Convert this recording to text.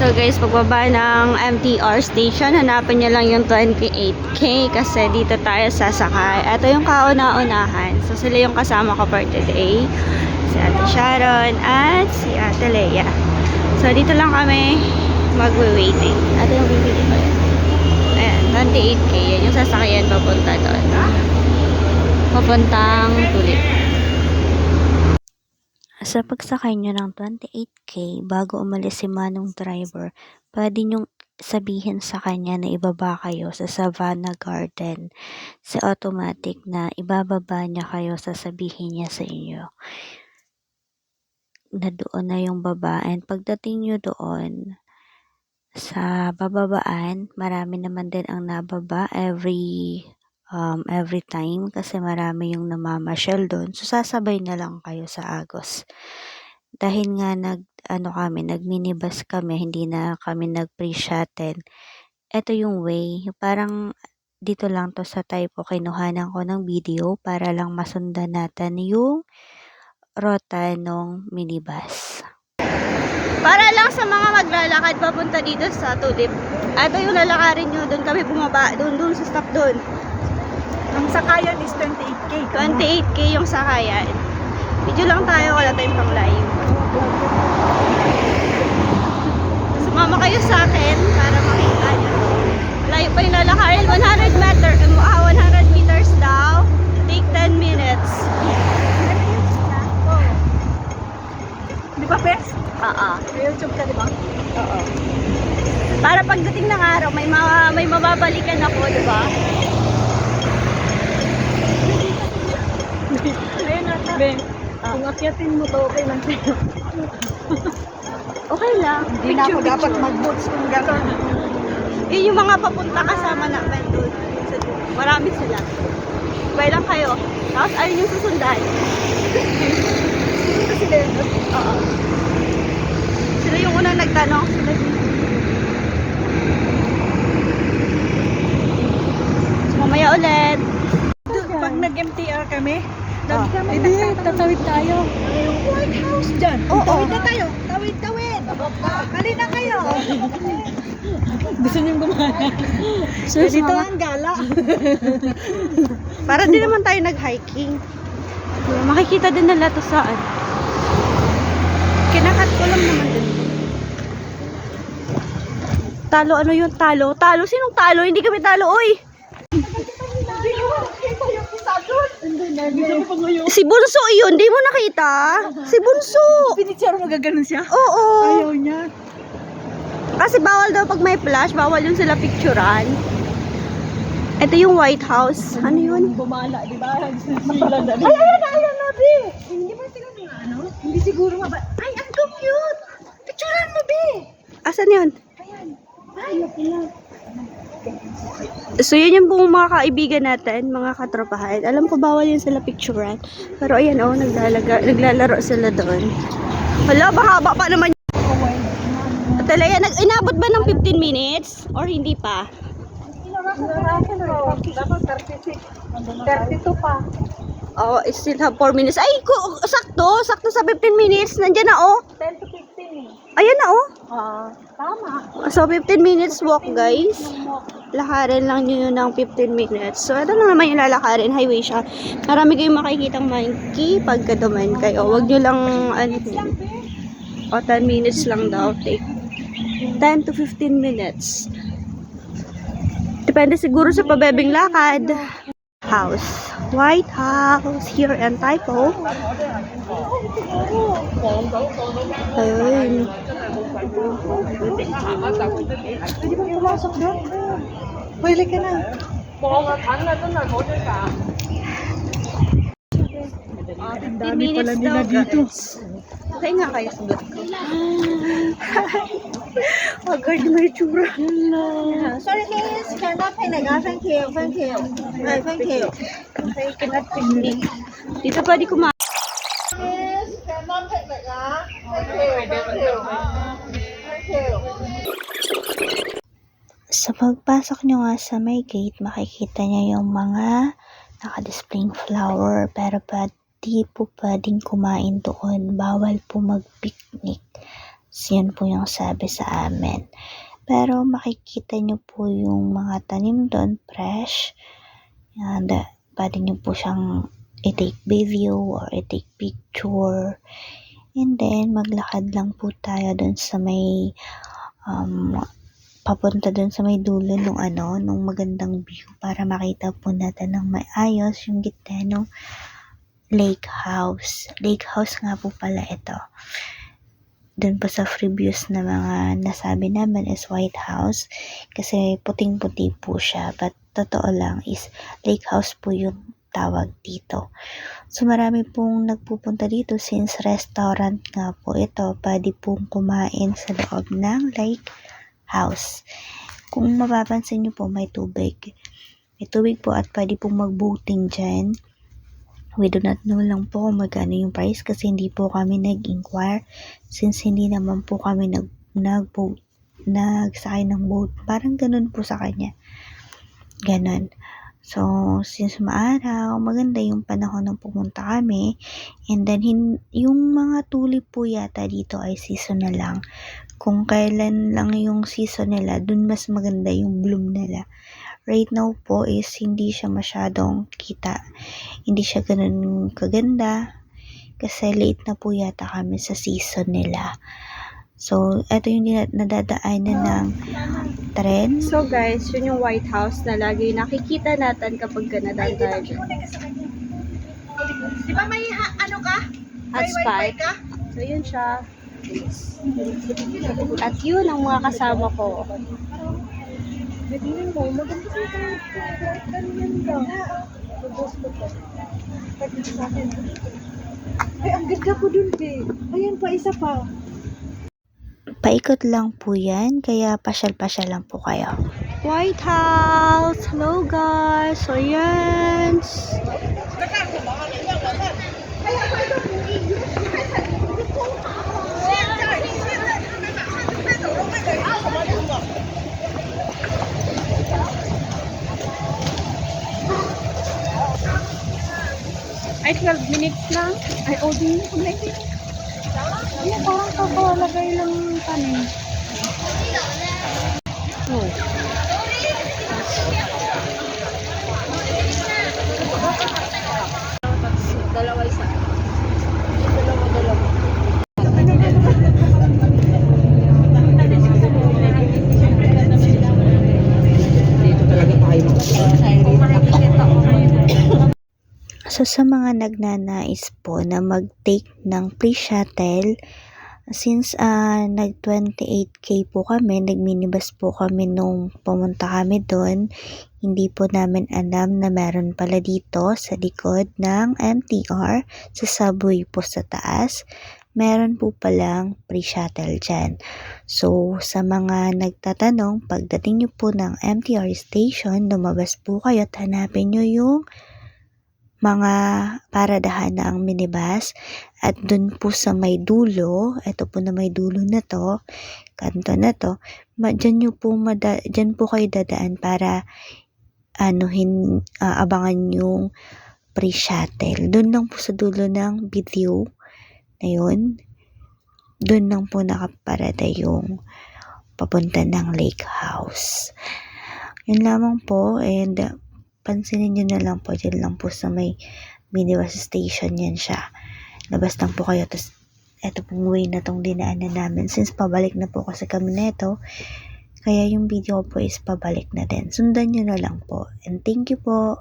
So guys, pagbaba ng MTR station, hanapin niyo lang yung 28K kasi dito tayo sasakay. Ito yung kauna-unahan. So sila yung kasama ko for today. Si Ate Sharon at si Ate Leia. So dito lang kami magwe-waiting. Ito yung bibili ko yun. Ayan, 28K. Yan yung sasakyan papunta doon. Papuntang Tulip. Sa pagsakay nyo ng 28K, bago umalis si Manong driver, pwede nyong sabihin sa kanya na ibaba kayo sa Savannah Garden. Sa automatic na ibababa niya kayo, sasabihin niya sa inyo na doon na yung baba. And pagdating nyo doon, sa bababaan, marami naman din ang nababa every time kasi marami yung namamasyal doon. So, sasabay na lang kayo sa Agos. Dahil nga nag-minibus kami, hindi na kami nag-pre-shuttle. Ito yung way, parang dito lang to sa Taipo, kinuhanan ko ng video para lang masundan natin yung rota ng minibus. Para lang sa mga maglalakad papunta dito sa Tulip. Ito yung lalakarin nyo, doon kami bumaba, doon sa stop doon. Ang sakayan is 28K. 28K yung sakayan. Video lang tayo, wala tayong pang live. Sumama kayo sa akin para makita nyo. Layo pa yung lalakarin. 100 meters daw. Take 10 minutes. Di ba, Pes? Oo. YouTube ka, di ba? Oo. Para pagdating ng araw, may mababalikan ako, di ba? Ayun nata. Ben, kung akyatin mo to, okay lang sa'yo. Okay lang. Hindi na ako dapat mag-boots kung gano'n. Yun yung mga papunta kasama namin doon. Marami sila. Sabay lang kayo. Tapos ayun yung susundan. Sino kasi Leonard? Oo. Sila yung unang nagtanong. Sila yung... So, mamaya ulit. Pag nag-MTR kami, Oh. hindi, tatawid tayo. Yung White House dyan. Oo. Tawid na tayo. Tawid. Kali na kayo. Gusto niyong gumana. So, Dito mama. ang gala. Para din naman tayo nag-hiking. Makikita din nila to saan. Kinakat ko lang naman din. Talo, ano yung talo? Talo? Sinong talo? Hindi kami talo, oy! Si Bunso yun, di mo nakita? Si Bunso! Pinitsara magaganon siya? Oo! Ayaw niya. Kasi bawal daw pag may flash, bawal yun sila picturean. Ito yung White House. Ano yun? Bumala, di ba? Ayan na, Bi! Hindi ba sila mga ano? Hindi siguro Ay, ang cute! Picturean mo, Bi! Asan yun? Ayan. Ay, So yun yung buong mga kaibigan natin, mga katropahan. Alam ko bawal yun sila picturean. Pero ayan oh, naglalaro sila doon. Hala, bahaba pa naman. Talaya, inabot ba ng 15 minutes? Or hindi pa? dapat 36. 32 pa. Oh, I still have 4 minutes. Ay, sakto sa 15 minutes. Nandiyan na oh. 10 to 15 eh. Ayan na oh. Tama. So 15 minutes walk guys. Lakarin lang nyo yun ng 15 minutes. So ito lang naman yung lalakarin. Highway siya. Marami kayong makikitang monkey pagka duman kayo. Huwag nyo lang o 10 minutes lang daw. Take 10 to 15 minutes. Depende siguro sa pabebing lakad. House. White House here in Taipo. Ayun. Pwede ba pumasok doon? Pwede ka na. 15 dami minutes pala nila daw, dito. guys. Okay nga kayo sa vlog ko. Agad may tsura. Sorry guys, cannot pay na. Thank you. Thank you. Okay, cannot picnic. Dito pa di kumain. Yes, cannot pay na. Thank you. Sa pagpasok nyo nga sa may gate, makikita nyo yung mga naka-displaying flower, pero di po pwedeng kumain doon. Bawal po mag-picnic. So, yun po yung sabi sa amin. Pero makikita nyo po yung mga tanim doon, fresh. And pwede nyo po siyang i-take video or i-take picture. And then, maglakad lang po tayo doon sa may papunta doon sa may dulo nung magandang view para makita po natin ng maayos yung gitna ng lake house. Lake house nga po pala ito. Doon po sa previous na mga nasabi naman is White House kasi puting-puti po siya, but totoo lang is lake house po yung tawag dito. So marami pong nagpupunta dito since restaurant nga po ito, pwede pong kumain sa loob ng lake house. Kung mapapansin nyo po, may tubig po at pwede pong mag-boating dyan. We do not know lang po kung magkano yung price kasi hindi po kami nag-inquire since hindi naman po kami nagsakay ng boat. Parang ganun po sa kanya. Ganun. So, since maaraw, maganda yung panahon ng pumunta kami. And then, yung mga tulip po yata dito ay seasonal lang. Kung kailan lang yung season nila, dun mas maganda yung bloom nila. Right now po is hindi siya masyadong kita. Hindi siya ganun kaganda kasi late na po yata kami sa season nila. So, ito yung nadadaanan ng trend. So guys, yun yung White House na lagi nakikita natin kapag ganadaan tayo dyan. Di ba may ano ka? Hotspot. So yun siya. At yun ang mga kasama ko. Tignan mo, maganda sa ganyan ka. Pag-post ko to. Pag-post sa akin. Ay, ang ganda ko dun, babe. Ayan pa, isa pa. Paikot lang po yan, kaya pasyal-pasyal lang po kayo. White House! Hello guys! So yan! Ay, 12 minutes lang. Ay, OD. Ay, parang kakalagay lang yung tanin. Oh. Dalawa isa. Dalawa. Dito talaga tayo. So, sa mga nagnanais po na mag-take ng free shuttle, since nag 28k po kami, nag-minibus po kami nung pumunta kami doon, hindi po namin alam na meron pala dito sa likod ng MTR, sa subway po sa taas, meron po palang free shuttle dyan. So, sa mga nagtatanong, pagdating nyo po ng MTR station, lumabas po kayo at hanapin nyo yung mga paradahan ng minibus at dun po sa may dulo, ito po na may dulo na to, kanto na to, dyan po kayo dadaan para abangan yung free shuttle. Dun lang po sa dulo ng video na yun, dun lang po nakaparada yung papunta ng lake house. Yun lamang po, and pansinin nyo na lang po, dyan lang po sa may minibus station, yan siya. Labas lang po kayo, tapos eto pong way na tong dinaanan namin. Since pabalik na po kasi kami neto, kaya yung video po is pabalik na din. Sundan nyo na lang po. And thank you po.